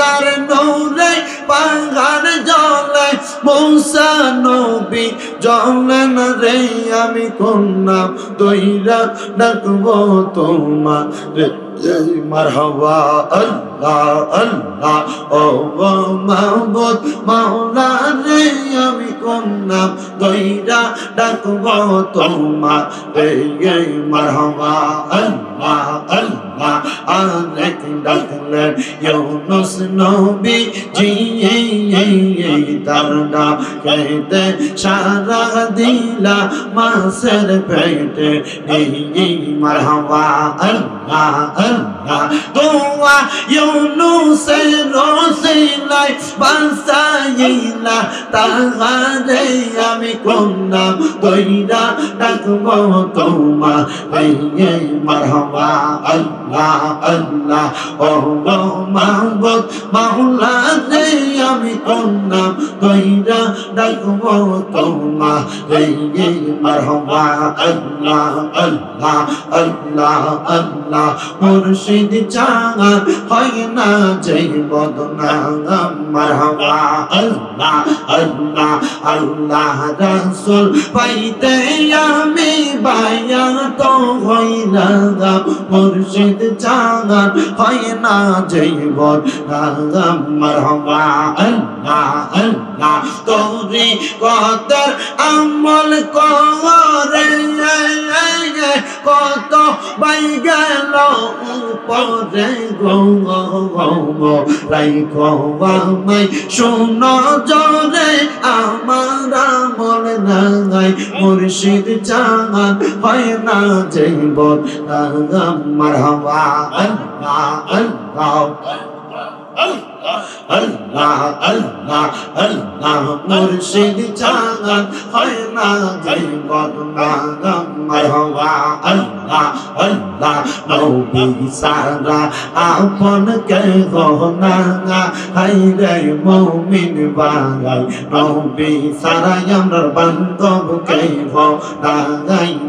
খোদার নূরে পাহাড় জ্বলে মূসা নবী জ্বলেন রে আমি কোন নাম দইরা ডাকবো তোমার রে মারহাবা আল্লাহ আল্লাহ ও মাহবুব মাওলা রে আমি কোন নাম দইরা ডাকবো তোমার রে মারহাবা আল্লাহ আল্লাহ আরেক ডাকলেন ইউনুস নবী জি তার নাম কেটে সারা দিলা মাছের পেটে মারহাবা আল্লাহ আল্লাহ দোয়া ইউনুসের রসিলায় বাসাইলা তাহারে আমি কোন নাম দইরা ডাকবো তোমার মারহাবা আল্লাহ আল্লাহ ও মাহবুব মাওলা রে আমি কোন নাম দইরা ডাকবো তোমার মারহাবা আল্লাহ আল্লাহ আল্লাহ আল্লাহ মুর্শিদ চাঙা হয় না যেই বদনাম মারহাবা আল্লাহ আল্লাহ আল্লাহ রাসূল পাইতে আমি বায়াত হইলাম মুর্শিদ চাঙা হয় না যেই বদনাম মারহাবা আল্লাহ আল্লাহ তোরি কদর আমল করে কত বাই গেল উপরে রাইখো আমায় শোনো জোরে আমার আমল নাই মুর্শিদ চাঙা হয় না জীবন মারহাবা আল্লাহ আল্লাহ আল্লাহ আল্লাহ আল্লাহ মুর্শিদ চাঙা হয় না জীবন মারহাবা আল্লাহ আল্লাহ নবী সারা আপন কে গহনা হাইরে মুমিন বাঙাই নবী সারা আমরার বান্ধব কে গহনা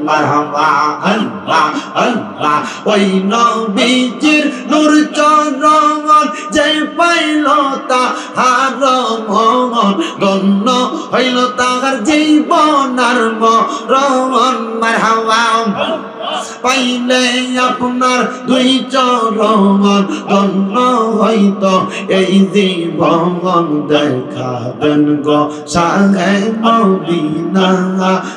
মারহাবা আল্লাহ আল্লাহ ওই নবীজির নূর চরণ যে পাইল তাহার মন ধন্য হইল তাহার জীবন আর মরণ মারহাবা পাইলে আপনার দুই চরণ ধন্য হইত এই জীবন দেখাবেন গো সাহে মদিনা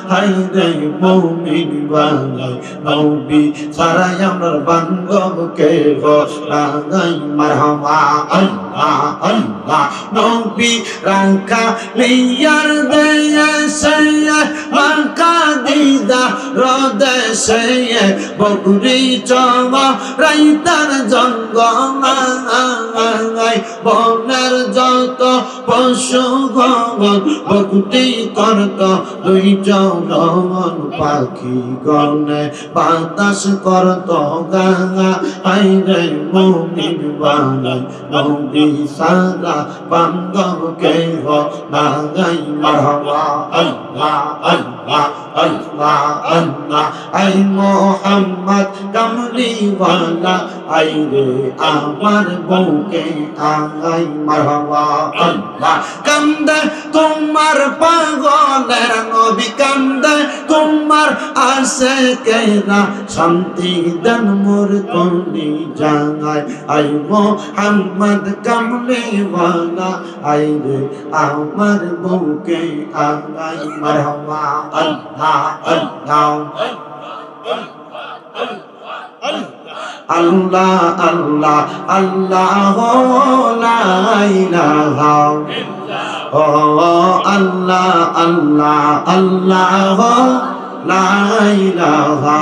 হায়রে মুমিন বাঙাই নবী সারা আমরার বান্ধব কে গো মারহাবা আল্লাহ আল্লাহ নবী রাখা লিয়ার দেশে মাকা দিদা রদেশে বগুড়ি চমা রাইতার জঙ্গমাই বনের যত পশু গণ বগুড়ি করত দুই চরণ পাখি গণে বাতাস করত গাঙা আইরে মুমিন বাঙাই নবী সারা বান্ধব কে গাঙাই মারহাবা আল্লাহ আল্লাহ আল্লাহ আল্লাহ আই মোহাম্মদ কামলিওয়ালা আই রে আমার বউকে আই মারহাবা আল্লাহ কান্দে তোমার পাগলের নবী কান্দে তোমার আশিকেরা শান্তি দেন মোর কলি জানাই আই মোহাম্মদ কামলিওয়ালা আই রে আমার বউকে আই মারহাবা আল্লাহ আল্লাহ আল্লাহ আল্লাহ আল্লাহ লা ইলাহা ও আল্লাহ আল্লাহ আল্লাহ লা ইলাহা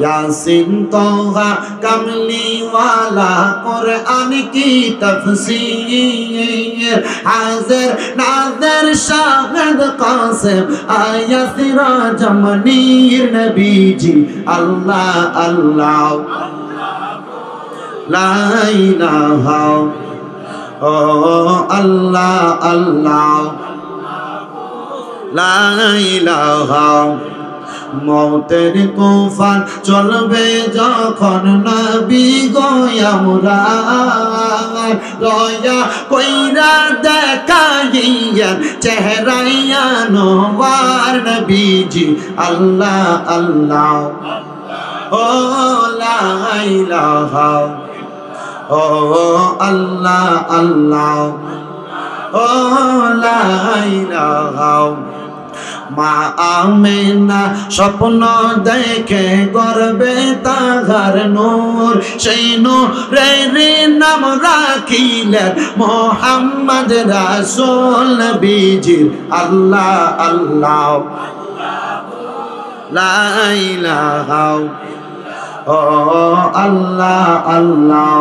यासीन तोहा कमली वाला कुरान की तफसीर हाजिर नाज़िर शाहिद कासिम आया सिराज मुनीर नबी जी अल्लाह अल्लाह ला इलाहा ओ अल्लाह अल्लाह ला इलाहा মৌতের তুফান চলবে যখন নবী গো আমরা দয়া কইরা দেখাইয়া চেহারাইয়া নোয়ার নবীজি আল্লাহ আল্লাহ ও লা ইলাহা ও আল্লাহ আল্লাহ ও লা ইলাহা মা আমেনা স্বপ্ন দেখে গর্বে তাহার নূর সেই নূরের নাম রাখিলেন মোহাম্মদ রাসূল নবীজির আল্লাহ আল্লাহ লা ইলাহা ও আল্লাহ আল্লাহ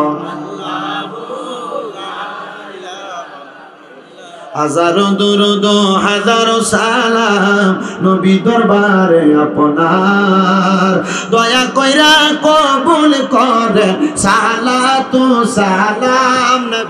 হাজারো দুরুদ হাজারো সালাম নবী দরবারে আপনার দয়া কইরা কবুল করেন সালাতু সালাম।